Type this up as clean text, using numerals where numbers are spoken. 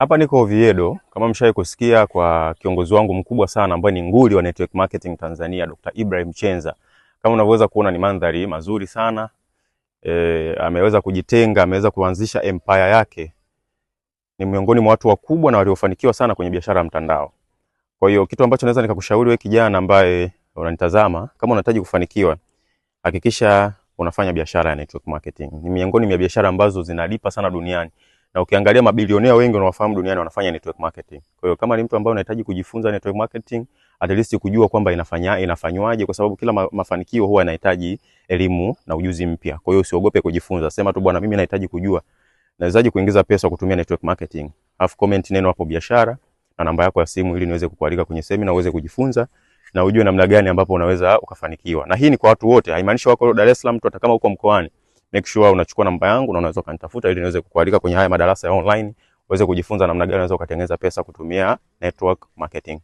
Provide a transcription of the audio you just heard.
Hapa niko Oviedo, kama mshawahi kusikia kwa kiongozi wangu mkubwa sana ambaye ni nguli wa network marketing Tanzania, Dr. Ibrahim Chenza. Kama unavyoweza kuona ni mandhari mazuri sana. Ameweza kujitenga, ameweza kuanzisha empire yake. Ni miongoni mwa watu wakubwa na waliofanikiwa sana kwenye biashara ya mtandao. Kwa hiyo kitu ambacho naweza nikakushauri wewe kijana ambaye unanitazama, kama unahitaji kufanikiwa, hakikisha unafanya biashara ya network marketing. Ni miongoni mwa biashara ambazo zinalipa sana duniani. Na ukiangalia mabilionea wengi unawafahamu duniani wanafanya network marketing. Kwa hiyo kama ni mtu ambaye unahitaji kujifunza network marketing, at least kujua kwamba inafanywaje, kwa sababu kila mafanikio huwa yanahitaji elimu na ujuzi mpya. Kwa hiyo usiogope kujifunza. Sema tu bwana, mimi nahitaji kujua nawezaje kuingiza pesa kutumia network marketing. Alafu comment neno hapo biashara na namba yako ya simu ili niweze kukualika kwenye seminar uweze kujifunza na ujue namna gani ambapo unaweza ukafanikiwa. Na hii ni kwa watu wote, haimaanishi wako Dar es Salaam tu, hata kama uko mkoani. Make sure unachukua namba yangu na unaweza kunitafuta ili niweze kukualika kwenye haya madarasa ya online uweze kujifunza namna gani unaweza kutengeneza pesa kutumia network marketing.